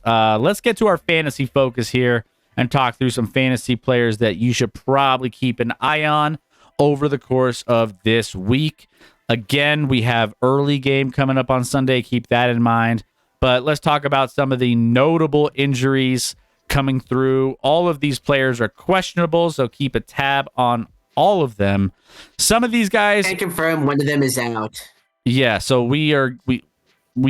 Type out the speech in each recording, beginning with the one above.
Let's get to our fantasy focus here and talk through some fantasy players that you should probably keep an eye on over the course of this week. Again, we have early game coming up on Sunday. Keep that in mind. But let's talk about some of the notable injuries coming through. All of these players are questionable, so keep a tab on all of them. Some of these guys... I can confirm one of them is out. Yeah, so we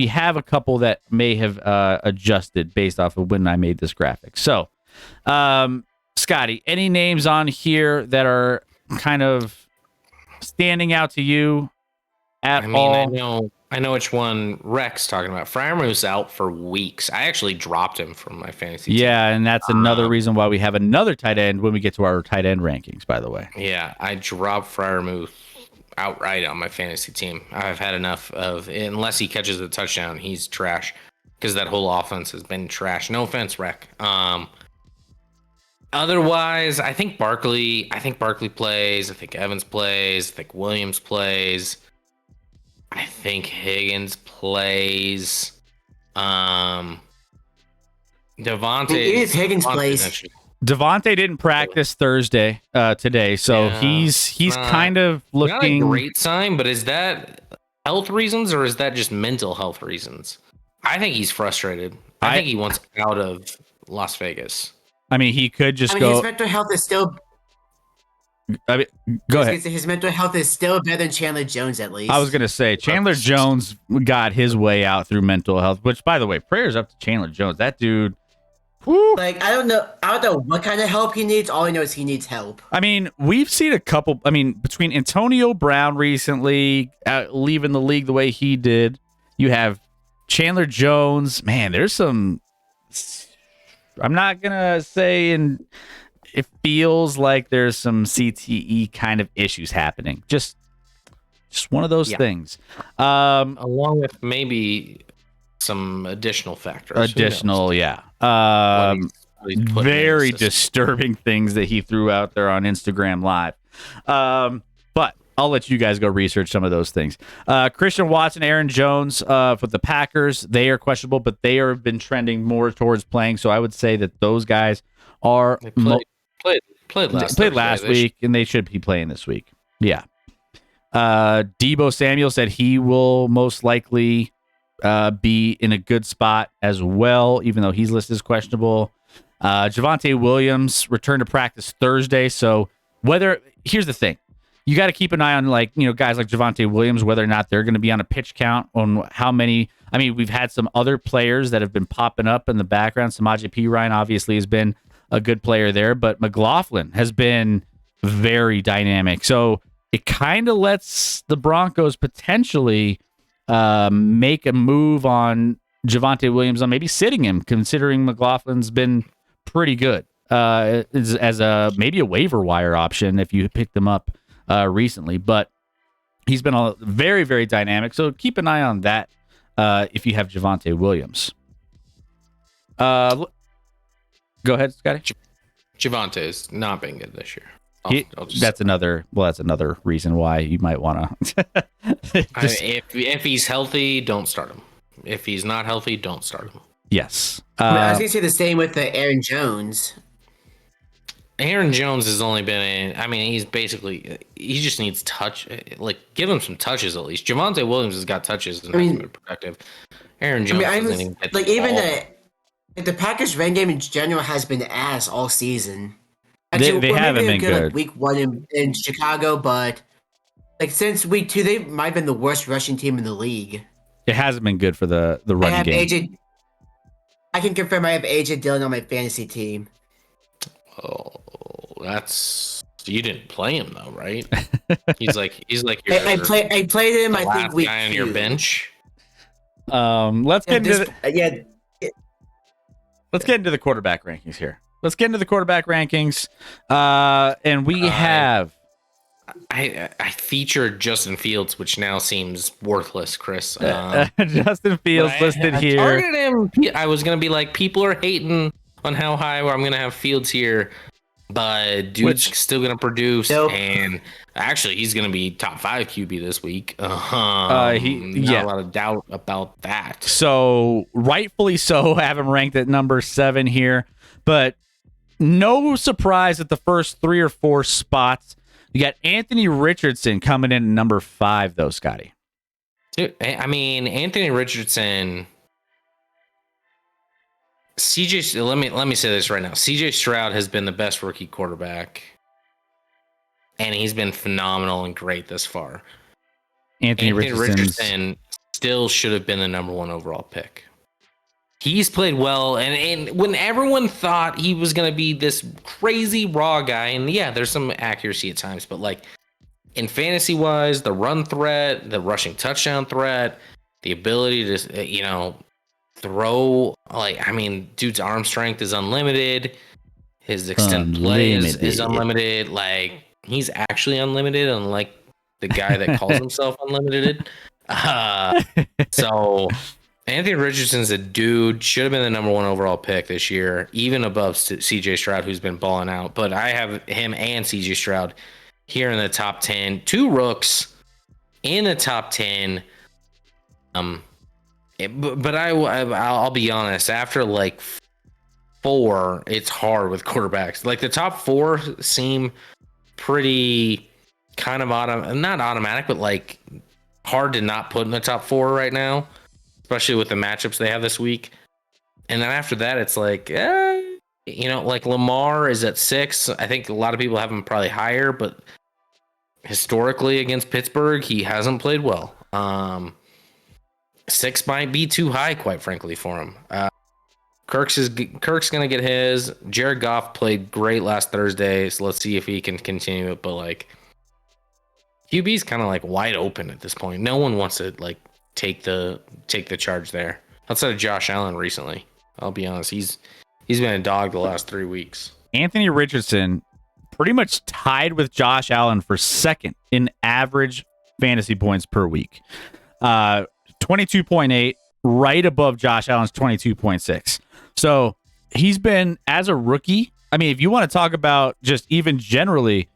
have a couple that may have adjusted based off of when I made this graphic. So, Scotty, any names on here that are kind of standing out to you at all? I know which one Rex talking about. Fryermuth's out for weeks. I actually dropped him from my fantasy team. Yeah, and that's another reason why we have another tight end when we get to our tight end rankings, by the way. Yeah, I dropped Fryermuth outright on my fantasy team. I've had enough of, unless he catches a touchdown, he's trash, because that whole offense has been trash. No offense, Rec. Otherwise, I think Barkley plays. I think Evans plays. I think Williams plays. I think Higgins plays. Devontae. If Higgins plays. Devontae didn't practice today, so he's kind of looking... Not a great sign, but is that health reasons or is that just mental health reasons? I think he's frustrated. I think he wants out of Las Vegas. I mean, he could just go... His mental health is still... go ahead. His mental health is still better than Chandler Jones, at least. I was going to say, Chandler Jones got his way out through mental health, which, by the way, prayers up to Chandler Jones. That dude... Whew. Like, I don't know what kind of help he needs. All I know is he needs help. I mean, we've seen a couple... I mean, between Antonio Brown recently, leaving the league the way he did, you have Chandler Jones. Man, there's some... I'm not going to say... It feels like there's some CTE kind of issues happening. Just one of those things. Along with maybe some additional factors. Very disturbing things that he threw out there on Instagram Live. But I'll let you guys go research some of those things. Christian Watson, Aaron Jones for the Packers, they are questionable, but they have been trending more towards playing. So I would say that those guys are... Played last week, and they should be playing this week. Yeah. Deebo Samuel said he will most likely be in a good spot as well, even though he's listed as questionable. Javonte Williams returned to practice Thursday. So here's the thing. You got to keep an eye on guys like Javonte Williams, whether or not they're going to be on a pitch count, on how many. I mean, we've had some other players that have been popping up in the background. Samaje Perine obviously has been a good player there, but McLaughlin has been very dynamic. So it kind of lets the Broncos potentially make a move on Javonte Williams on maybe sitting him, considering McLaughlin's been pretty good as maybe a waiver wire option if you picked them up recently. But he's been very, very dynamic. So keep an eye on that if you have Javonte Williams. Go ahead, Scotty. Javonte's not been good this year. That's another reason why you might want to. If he's healthy, don't start him. If he's not healthy, don't start him. Yes. I was going to say the same with Aaron Jones. Aaron Jones has only been he just needs touch. Like, give him some touches at least. Javonte Williams has got touches and hasn't been productive. Aaron Jones doesn't even get the Packers' run game in general has been ass all season. Actually, they haven't been good. Like week 1 in Chicago, but since week 2, they might have been the worst rushing team in the league. It hasn't been good for the run game. I can confirm I have AJ Dillon on my fantasy team. Oh, you didn't play him though, right? He's like your, I played him. I think week guy 2. On your bench. Let's get into the quarterback rankings here. And we have... I featured Justin Fields, which now seems worthless, Chris. Justin Fields listed here. Targeted him. I was going to be like, people are hating on how high I'm going to have Fields here. But dude's still going to produce, Nope. and actually, he's going to be top 5 QB this week. Not a lot of doubt about that. So rightfully so, I have him ranked at number 7 here, but no surprise at the first 3 or 4 spots. You got Anthony Richardson coming in at number 5, though, Scotty. Dude, I mean, Anthony Richardson. Let me say this right now. CJ Stroud has been the best rookie quarterback, and he's been phenomenal and great this far. Anthony Richardson still should have been the number 1 overall pick. He's played well, and when everyone thought he was going to be this crazy raw guy, and yeah, there's some accuracy at times, but like in fantasy wise, the run threat, the rushing touchdown threat, the ability to throw, like, I mean, dude's arm strength is unlimited. His extended play is unlimited. Like, he's actually unlimited, unlike the guy that calls himself unlimited. So Anthony Richardson's a dude, should have been the number 1 overall pick this year, even above CJ Stroud, who's been balling out. But I have him and CJ Stroud here in the top 10. 2 rooks in the top 10. But I'll be honest, after like 4, it's hard with quarterbacks. Like the top 4 seem pretty kind of not automatic, but like hard to not put in the top 4 right now, especially with the matchups they have this week. And then after that, it's like, like Lamar is at 6. I think a lot of people have him probably higher, but historically against Pittsburgh, he hasn't played well. 6 might be too high, quite frankly, for him. Kirk's going to get his. Jared Goff played great last Thursday, so let's see if he can continue it. But like, QB's kind of like wide open at this point. No one wants to like take the charge there. Outside of Josh Allen recently, I'll be honest, he's been a dog the last 3 weeks. Anthony Richardson pretty much tied with Josh Allen for 2nd in average fantasy points per week. 22.8, right above Josh Allen's 22.6. So he's been, as a rookie, I mean, if you want to talk about just even generally,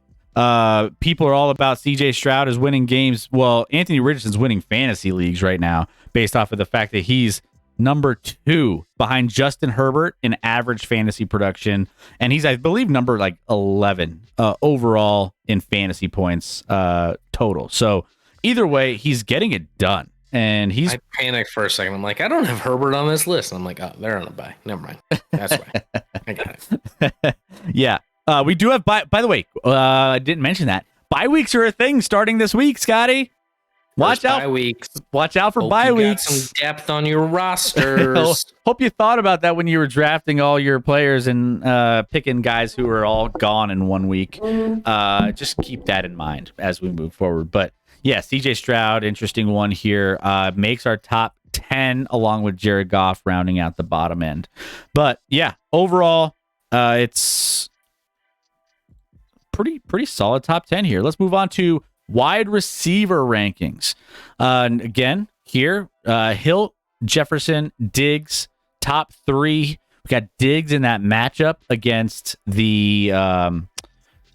people are all about CJ Stroud is winning games. Well, Anthony Richardson's winning fantasy leagues right now based off of the fact that he's number 2 behind Justin Herbert in average fantasy production. And he's, I believe, number like 11 overall in fantasy points total. So either way, he's getting it done. And I panicked for a second. I'm like, I don't have Herbert on this list. I'm like, oh, they're on a bye. Never mind. That's why. I got it. Yeah. We do have by the way, I didn't mention that. Bye weeks are a thing starting this week, Scotty. Watch out. Bye weeks. Watch out for bye weeks. Got some depth on your rosters. Hope you thought about that when you were drafting all your players and picking guys who are all gone in 1 week. Just keep that in mind as we move forward. But yeah, CJ Stroud, interesting one here. Makes our top 10 along with Jared Goff rounding out the bottom end. But yeah, overall, it's pretty solid top 10 here. Let's move on to wide receiver rankings. Again, here, Hill, Jefferson, Diggs, top 3. We got Diggs in that matchup against the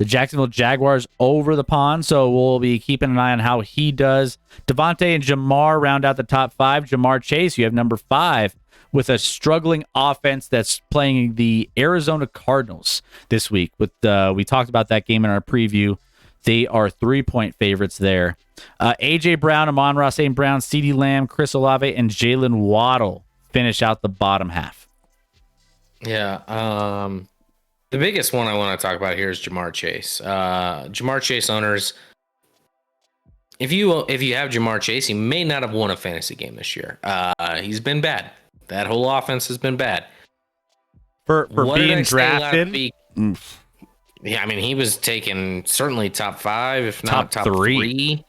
Jacksonville Jaguars over the pond, so we'll be keeping an eye on how he does. Devontae and Jamar round out the top 5. Jamar Chase, you have number 5 with a struggling offense that's playing the Arizona Cardinals this week. With we talked about that game in our preview. They are 3-point favorites there. A.J. Brown, Amon-Ra St. Brown, CeeDee Lamb, Chris Olave, and Jalen Waddle finish out the bottom half. Yeah, the biggest one I want to talk about here is Jamar Chase. Jamar Chase owners, if you have Jamar Chase, he may not have won a fantasy game this year. He's been bad. That whole offense has been bad. For being drafted? Yeah, I mean, he was taken certainly top 5, if not top 3.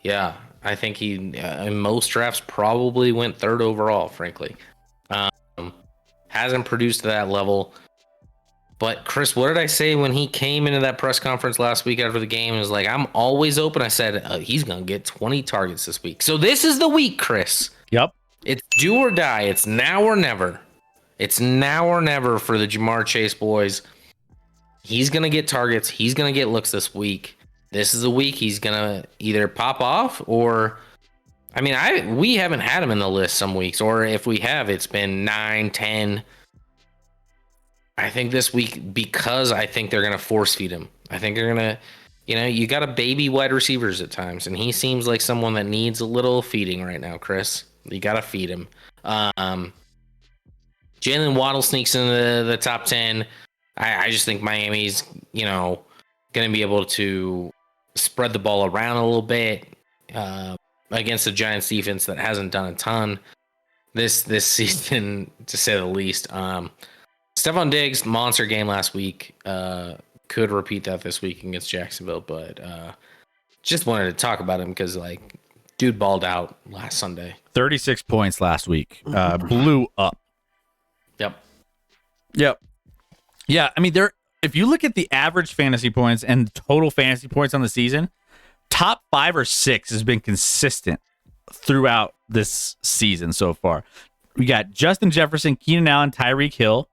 Yeah, I think he, in most drafts, probably went 3rd overall, frankly. Hasn't produced to that level. But Chris, what did I say when he came into that press conference last week after the game? It was like, I'm always open. I said, he's going to get 20 targets this week. So this is the week, Chris. Yep. It's do or die. It's now or never. It's now or never for the Jamar Chase boys. He's going to get targets. He's going to get looks this week. This is a week he's going to either pop off or, I mean, we haven't had him in the list some weeks, or if we have, it's been 9, 10. I think this week, because I think they're going to force feed him. I think they're going to, you got to baby wide receivers at times, and he seems like someone that needs a little feeding right now, Chris. You got to feed him. Jalen Waddle sneaks into the top 10. I just think Miami's, going to be able to spread the ball around a little bit against the Giants defense that hasn't done a ton this season, to say the least. Stephon Diggs, monster game last week. Could repeat that this week against Jacksonville, but just wanted to talk about him because, dude balled out last Sunday. 36 points last week. Blew up. Yep. Yeah, I mean, if you look at the average fantasy points and total fantasy points on the season, top 5 or 6 has been consistent throughout this season so far. We got Justin Jefferson, Keenan Allen, Tyreek Hill.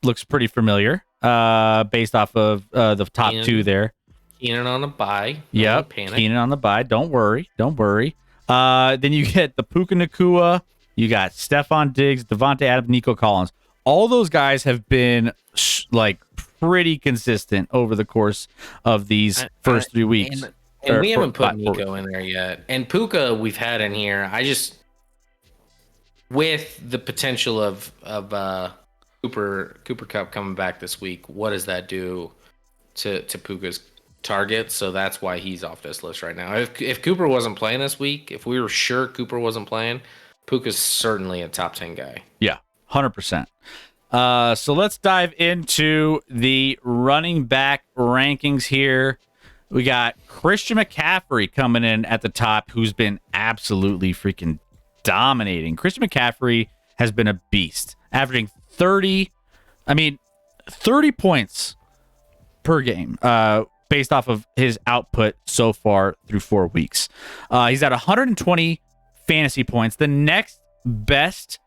Looks pretty familiar based off of the top 2 there. Keenan on the bye. Yep, Keenan on the bye. Don't worry. Then you get the Puka Nacua. You got Stephon Diggs, Devontae Adams, Nico Collins. All those guys have been pretty consistent over the course of these first 3 weeks. And we haven't put Nico in there yet. And Puka we've had in here. With the potential of Cooper Kupp coming back this week, what does that do to Puka's targets? So that's why he's off this list right now. If Cooper wasn't playing this week, if we were sure Cooper wasn't playing, Puka's certainly a top 10 guy. Yeah, 100%. So let's dive into the running back rankings here. We got Christian McCaffrey coming in at the top, who's been absolutely freaking dominating. Christian McCaffrey has been a beast, averaging 30 points per game based off of his output so far through 4 weeks. He's at 120 fantasy points. The next best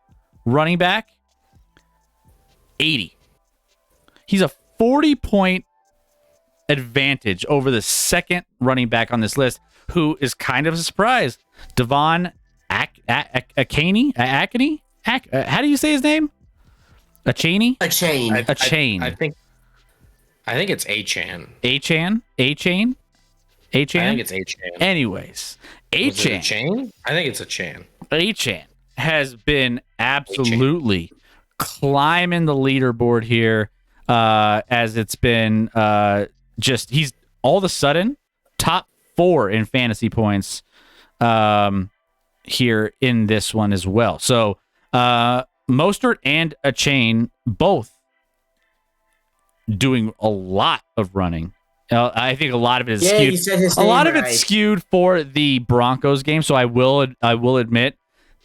running back, 80. He's a 40-point advantage over the second running back on this list, who is kind of a surprise. Devon Achane? How do you say his name? Achane? A chain. Achane. I think it's Achane. Achane? I think it's Achane. Anyways, Achane? I think it's Achane. Achane has been absolutely climbing the leaderboard here as it's been he's all of a sudden top 4 in fantasy points here in this one as well. So Mostert and Achane both doing a lot of running. I think a lot of it is skewed. You said his a name lot of right. it's skewed for the Broncos game. So I will admit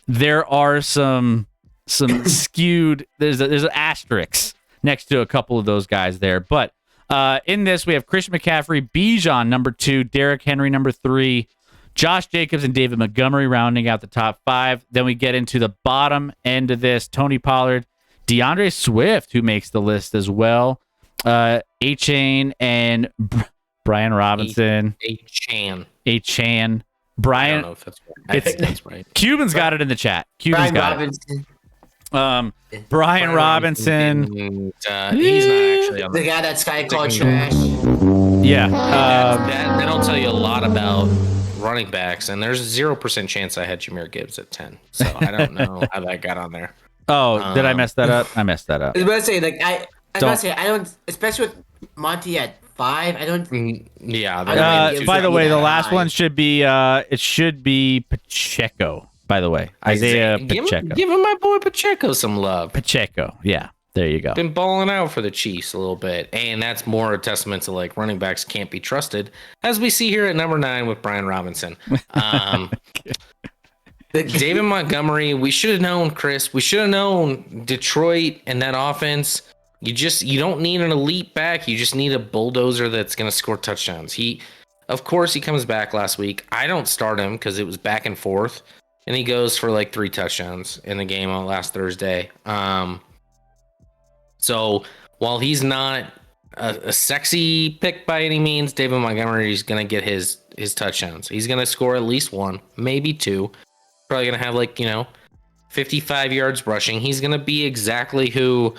there are some skewed. There's an asterisk next to a couple of those guys there. But in this, we have Christian McCaffrey, Bijan number 2, Derrick Henry number 3, Josh Jacobs and David Montgomery rounding out the top 5. Then we get into the bottom end of this: Tony Pollard, DeAndre Swift, who makes the list as well, Achane and Brian Robinson. Achane. Brian. I don't know if that's right. I think that's right. Cuban's got it in the chat. Cuban's got it. Brian Robinson. He's not actually on the guy that Sky called trash. Yeah. That'll tell you a lot about running backs, and there's a 0% chance I had Jahmyr Gibbs at 10. So I don't know how that got on there. Oh, did I mess that up? I messed that up. I was about to say, I don't, especially with Monty at 5, I don't. Yeah. By the way, the last one should be Pacheco. By the way, Isaiah Pacheco. Give him my boy Pacheco some love. Pacheco, yeah. There you go. Been balling out for the Chiefs a little bit, and that's more a testament to running backs can't be trusted, as we see here at number 9 with Brian Robinson. David Montgomery, we should have known, Chris. We should have known Detroit and that offense. You don't need an elite back. You just need a bulldozer that's going to score touchdowns. Of course, he comes back last week. I don't start him because it was back and forth, and he goes for 3 touchdowns in the game on last Thursday. So while he's not a sexy pick by any means. David Montgomery is going to get his touchdowns. He's going to score at least one, maybe two. Probably going to have 55 yards rushing. He's going to be exactly who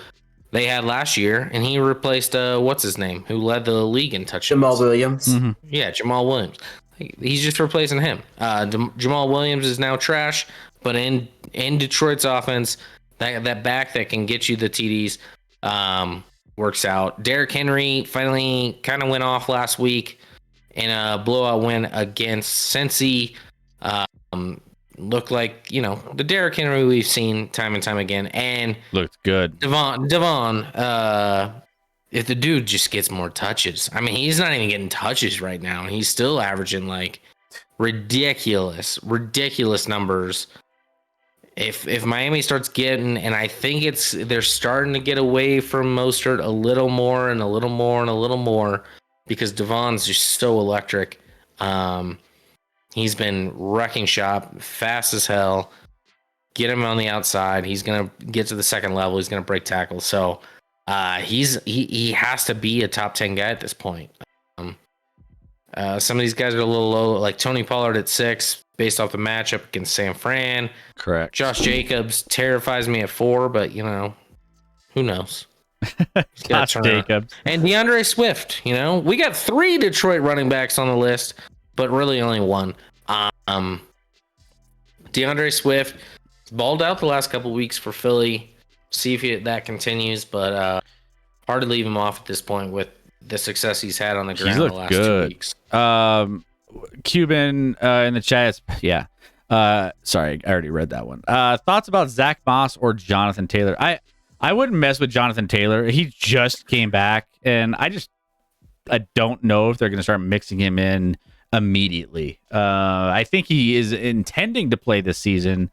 they had last year, and he replaced what's his name, who led the league in touchdowns. Jamal Williams. Mm-hmm. Yeah, Jamal Williams. He's just replacing him. Jamal Williams is now trash, but in Detroit's offense, that back that can get you the TDs works out. Derrick Henry finally kind of went off last week in a blowout win against Cincy. Looked like, the Derrick Henry we've seen time and time again. And looked good. Devon, if the dude just gets more touches. I mean, he's not even getting touches right now, and he's still averaging ridiculous numbers. If Miami starts getting, and I think they're starting to get away from Mostert a little more and a little more and a little more, because Devon's just so electric. He's been wrecking shop, fast as hell. Get him on the outside. He's gonna get to the second level. He's gonna break tackles. So he has to be a top 10 guy at this point. Some of these guys are a little low, like Tony Pollard at 6, based off the matchup against San Fran. Correct. Josh Jacobs terrifies me at 4, but who knows? Josh Jacobs and DeAndre Swift. We got 3 Detroit running backs on the list, but really only 1. DeAndre Swift balled out the last couple weeks for Philly. See if that continues, but hard to leave him off at this point with the success he's had on the ground the last 2 weeks. Cuban in the chat. Yeah. Sorry, I already read that one. Thoughts about Zach Moss or Jonathan Taylor? I wouldn't mess with Jonathan Taylor. He just came back, and I don't know if they're going to start mixing him in immediately. I think he is intending to play this season.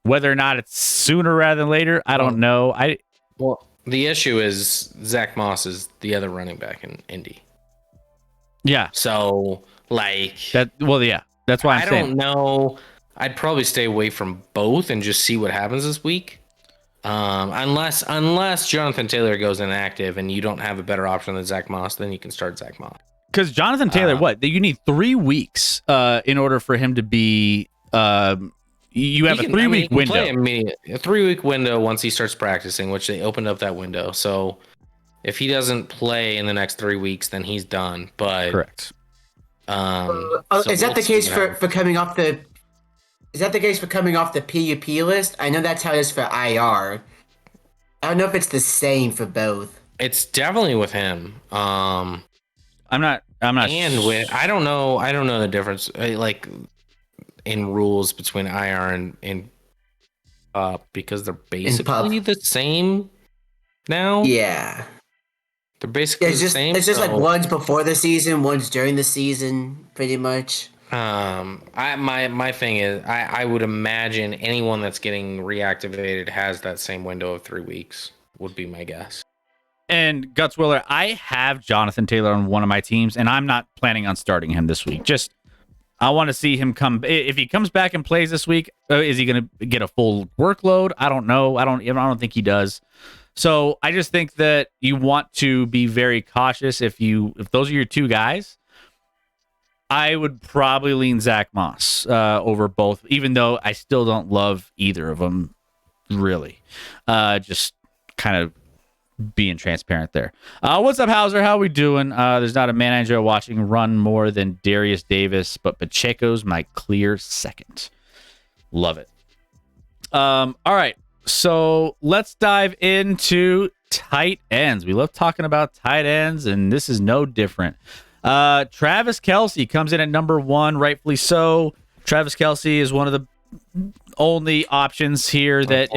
Whether or not it's sooner rather than later, I don't know. Well, the issue is Zach Moss is the other running back in Indy. Yeah. So that. Well, yeah. That's why I don't know. I'd probably stay away from both and just see what happens this week. Unless Jonathan Taylor goes inactive and you don't have a better option than Zach Moss, then you can start Zach Moss. Because Jonathan Taylor, you need 3 weeks in order for him to be. You have a 3-week window. A 3-week window once he starts practicing, which they opened up that window. So if he doesn't play in the next 3 weeks, then he's done. But correct. Is that the case for coming off the? Is that the case for coming off the PUP list? I know that's how it is for IR. I don't know if it's the same for both. It's definitely with him. I'm not. I don't know the difference. In rules between IR and because they're basically the same now. Yeah, they're basically the same. It's just like one's before the season, one's during the season, pretty much. My thing is, I would imagine anyone that's getting reactivated has that same window of 3 weeks. Would be my guess. And Guts Willer, I have Jonathan Taylor on one of my teams, and I'm not planning on starting him this week. I want to see him come. If he comes back and plays this week, is he going to get a full workload? I don't know. I don't think he does. So I just think that you want to be very cautious. If those are your 2 guys, I would probably lean Zach Moss over both, even though I still don't love either of them, really. Just kind of being transparent there. What's up, Hauser? How we doing? There's not a man I enjoy watching run more than Darius Davis, but Pacheco's my clear second. Love it. All right, so let's dive into tight ends. We love talking about tight ends, and this is no different. Travis Kelce comes in at number 1, rightfully so. Travis Kelce is one of the only options here that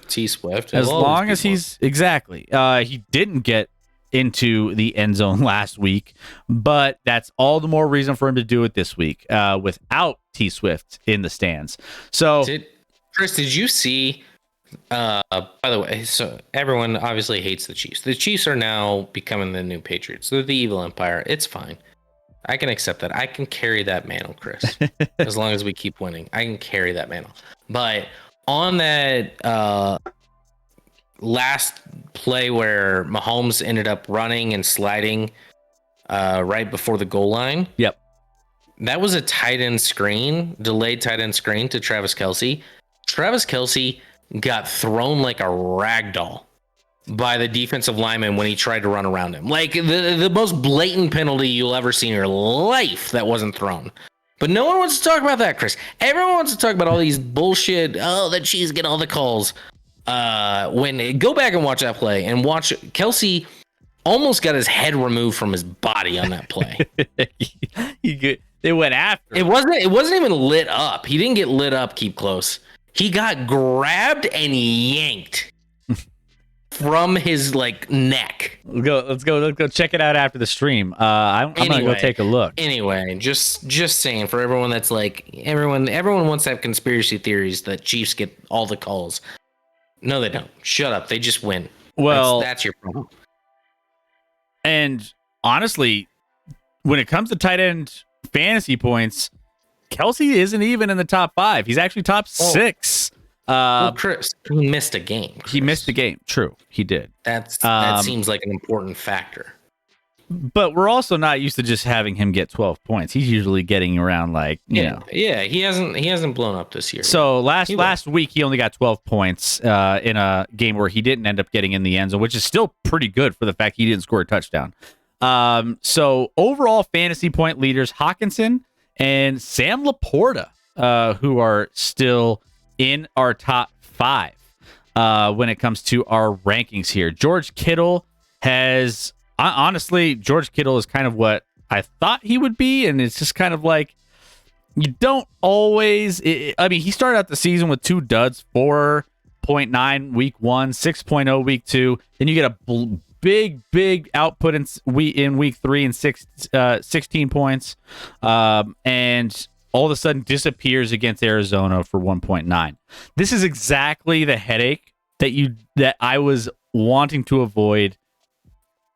T Swift, as long as he's exactly he didn't get into the end zone last week, but that's all the more reason for him to do it this week without T Swift in the stands. So Chris, did you see by the way, so everyone obviously hates the Chiefs. The Chiefs are now becoming the new Patriots. They're the evil empire. It's fine. I can accept that. I can carry that mantle, Chris. As long as we keep winning, I can carry that mantle. But on that last play where Mahomes ended up running and sliding right before the goal line. Yep. That was a tight end screen, delayed tight end screen to Travis Kelce. Travis Kelce got thrown like a rag doll by the defensive lineman when he tried to run around him. Like the most blatant penalty you'll ever see in your life that wasn't thrown. But no one wants to talk about that, Chris. Everyone wants to talk about all these bullshit. Oh, the Chiefs get all the calls. When go back and watch that play and watch Kelce almost got his head removed from his body on that play. They went after him. It wasn't even lit up. He didn't get lit up. Keep close. He got grabbed and yanked from his neck. Let's go check it out after the stream. I'm gonna go take a look. Anyway, just saying for everyone that's everyone wants to have conspiracy theories that Chiefs get all the calls. No, they don't. Shut up. They just win. Well, that's your problem. And honestly, when it comes to tight end fantasy points, Kelce isn't even in the top 5. He's actually top 6. Chris, he missed a game. He missed a game. True, he did. That seems like an important factor. But we're also not used to just having him get 12 points. He's usually getting around Yeah, he hasn't blown up this year. So last week he only got 12 points in a game where he didn't end up getting in the end zone, which is still pretty good for the fact he didn't score a touchdown. So overall fantasy point leaders, Hawkinson and Sam Laporta, who are still in our top 5 when it comes to our rankings here. George Kittle has... Honestly, George Kittle is kind of what I thought he would be, and it's just kind of like you don't always... he started out the season with 2 duds, 4.9 week 1, 6.0 week 2. Then you get a big output in week 3 and 16 points, and all of a sudden disappears against Arizona for 1.9. This is exactly the headache that I was wanting to avoid.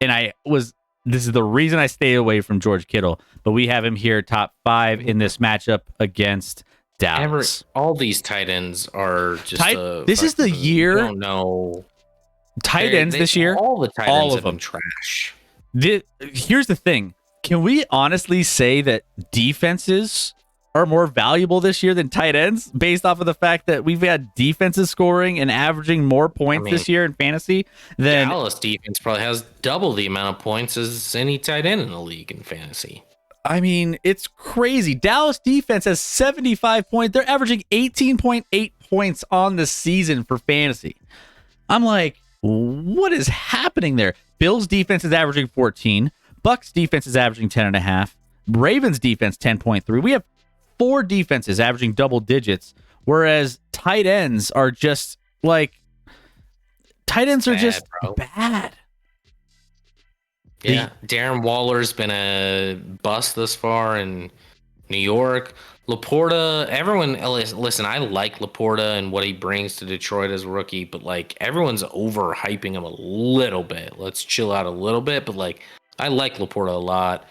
And this is the reason I stay away from George Kittle, but we have him here top 5 in this matchup against Dallas. All these tight ends are just this is the year. I don't know. Tight ends this year. All the tight ends have been trash. Here's the thing. Can we honestly say that defenses are more valuable this year than tight ends based off of the fact that we've had defenses scoring and averaging more points this year in fantasy than Dallas defense probably has double the amount of points as any tight end in the league in fantasy. I mean, it's crazy. Dallas defense has 75 points. They're averaging 18.8 points on the season for fantasy. I'm like, what is happening there? Bills defense is averaging 14. Bucks defense is averaging 10.5. Ravens defense 10.3. We have 4 defenses averaging double digits, whereas tight ends are just bad. Yeah, Darren Waller's been a bust thus far in New York. Laporta, everyone, listen, I like Laporta and what he brings to Detroit as a rookie, but everyone's overhyping him a little bit. Let's chill out a little bit, but I like Laporta a lot.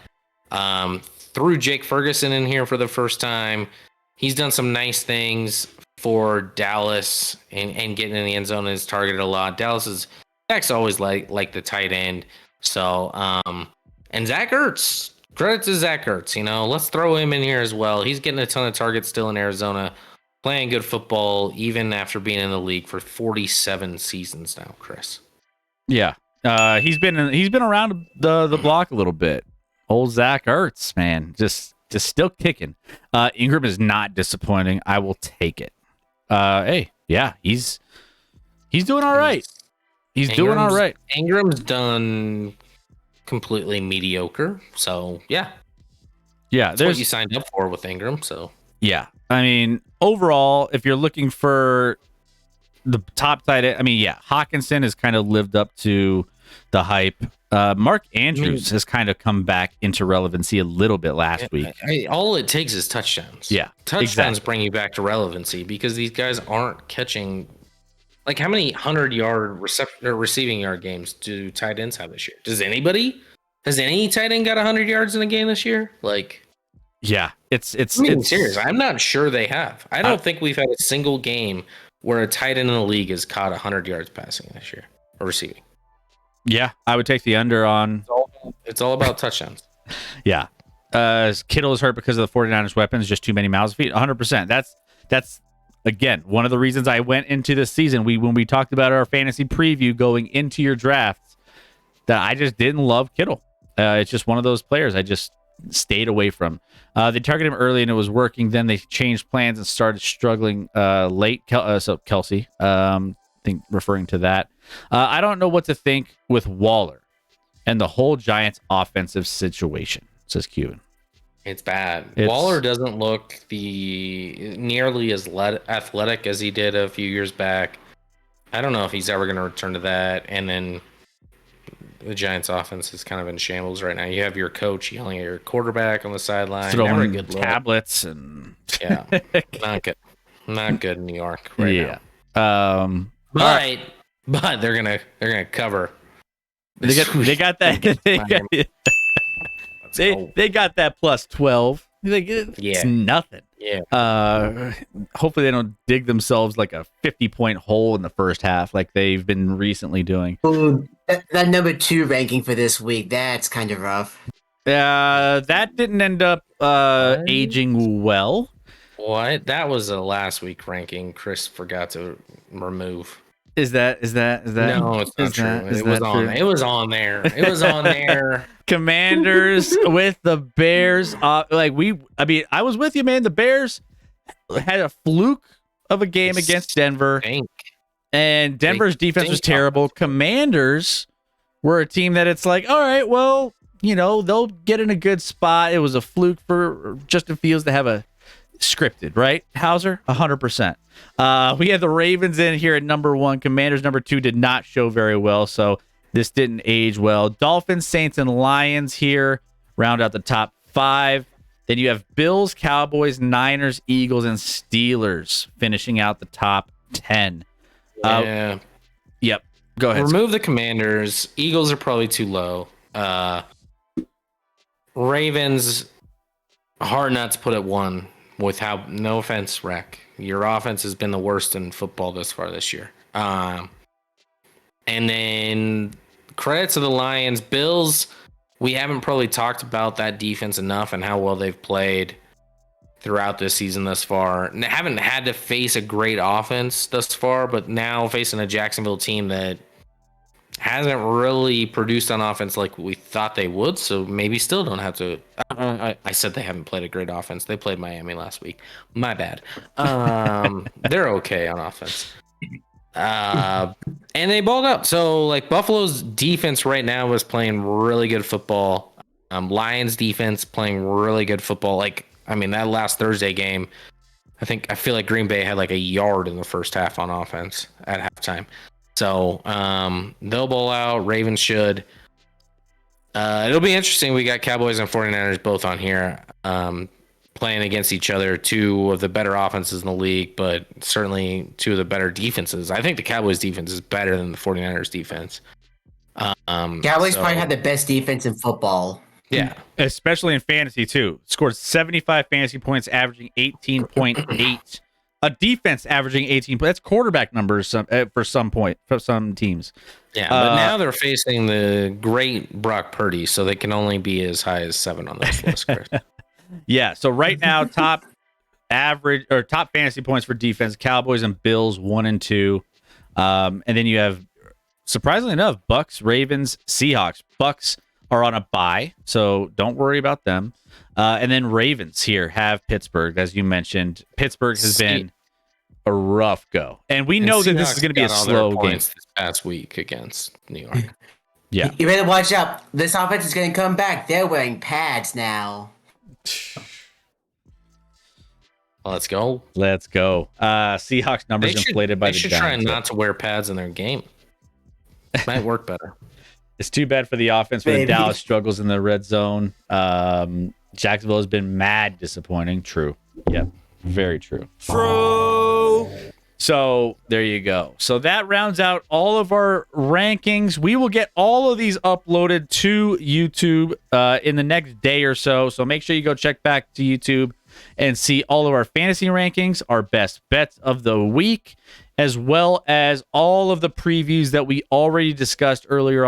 Threw Jake Ferguson in here for the first time. He's done some nice things for Dallas and getting in the end zone is targeted a lot. Zach's always like the tight end. So, and Zach Ertz, credit to Zach Ertz, let's throw him in here as well. He's getting a ton of targets still in Arizona, playing good football, even after being in the league for 47 seasons now, Chris. Yeah. He's been around the block a little bit. Old Zach Ertz, man, just still kicking. Ingram is not disappointing. I will take it. He's doing all right. He's doing all right. Ingram's done completely mediocre. So yeah, that's what you signed up for with Ingram. So yeah, I mean, overall, if you're looking for the top tight end, Hawkinson has kind of lived up to the hype. Mark Andrews has kind of come back into relevancy a little bit last week. All it takes is touchdowns. Yeah, touchdowns bring you back to relevancy because these guys aren't catching. How many 100-yard receiving yard games do tight ends have this year? Has any tight end got 100 yards in a game this year? Yeah, it's serious. I'm not sure they have. I don't think we've had a single game where a tight end in the league has caught 100 yards passing this year or receiving. Yeah, I would take the under on. It's all about touchdowns. Yeah. Kittle is hurt because of the 49ers weapons, just too many mouths to feed. 100%. That's again one of the reasons I went into this season. When we talked about our fantasy preview going into your drafts, that I just didn't love Kittle. It's just one of those players I just stayed away from. They targeted him early and it was working. Then they changed plans and started struggling late. So Kelsey, I think referring to that. I don't know what to think with Waller and the whole Giants offensive situation, says Cuban. It's bad. Waller doesn't look nearly as athletic as he did a few years back. I don't know if he's ever going to return to that. And then the Giants offense is kind of in shambles right now. You have your coach yelling at your quarterback on the sideline. Throwing good tablets and yeah, not good. Not good in New York right now. But they're gonna cover. They got that. They got that plus 12. It's nothing. Yeah. Hopefully they don't dig themselves like a 50-point hole in the first half like they've been recently doing. Ooh, that number 2 ranking for this week, that's kind of rough. That didn't end up aging well. What? That was a last week ranking Chris forgot to remove. Is that No, it's not true. It was on there. It was on there. Commanders with the Bears. I was with you, man. The Bears had a fluke of a game against Denver. And Denver's defense was terrible. Commanders were a team that it's like, all right, well, they'll get in a good spot. It was a fluke for Justin Fields to have a scripted, right? Hauser, 100%. We had the Ravens in here at number 1. Commanders number 2 did not show very well, so this didn't age well. Dolphins, Saints, and Lions here round out the top 5. Then you have Bills, Cowboys, Niners, Eagles, and Steelers finishing out the top 10. Yeah. Yep. Go ahead. Remove the Commanders. Eagles are probably too low. Ravens, hard not to put at 1 with how, no offense, Rec. Your offense has been the worst in football this far this year. And then credit to the Lions. Bills, we haven't probably talked about that defense enough and how well they've played throughout this season thus far. And they haven't had to face a great offense thus far, but now facing a Jacksonville team that hasn't really produced on offense like we thought they would, so maybe still don't have to. I said they haven't played a great offense. They played Miami last week. My bad. They're okay on offense. And they balled up. So, Buffalo's defense right now is playing really good football. Lions defense playing really good football. That last Thursday game, I feel like Green Bay had a yard in the first half on offense at halftime. So they'll bowl out. Ravens should. It'll be interesting. We got Cowboys and 49ers both on here playing against each other. 2 of the better offenses in the league, but certainly 2 of the better defenses. I think the Cowboys defense is better than the 49ers defense. Cowboys probably had the best defense in football. Yeah. Especially in fantasy, too. Scored 75 fantasy points, averaging 18.8. A defense averaging 18 points. That's quarterback numbers for some teams. Yeah, but now they're facing the great Brock Purdy, so they can only be as high as 7 on this list, Chris. Yeah, so right now, top fantasy points for defense, Cowboys and Bills 1 and 2. And then you have, surprisingly enough, Bucks, Ravens, Seahawks. Bucks are on a bye, so don't worry about them. And then Ravens here have Pittsburgh, as you mentioned. Pittsburgh has been a rough go, and we know that this is going to be a slow game. This past week against New York. Yeah, you better watch out. This offense is going to come back. They're wearing pads now. Let's go. Seahawks numbers inflated by the Giants. They should try not to wear pads in their game. Might work better. It's too bad for the offense when Dallas struggles in the red zone. Jacksonville has been mad disappointing. True. Yep. Very true. True. So there you go. So that rounds out all of our rankings. We will get all of these uploaded to YouTube in the next day or so. So make sure you go check back to YouTube and see all of our fantasy rankings, our best bets of the week, as well as all of the previews that we already discussed earlier on.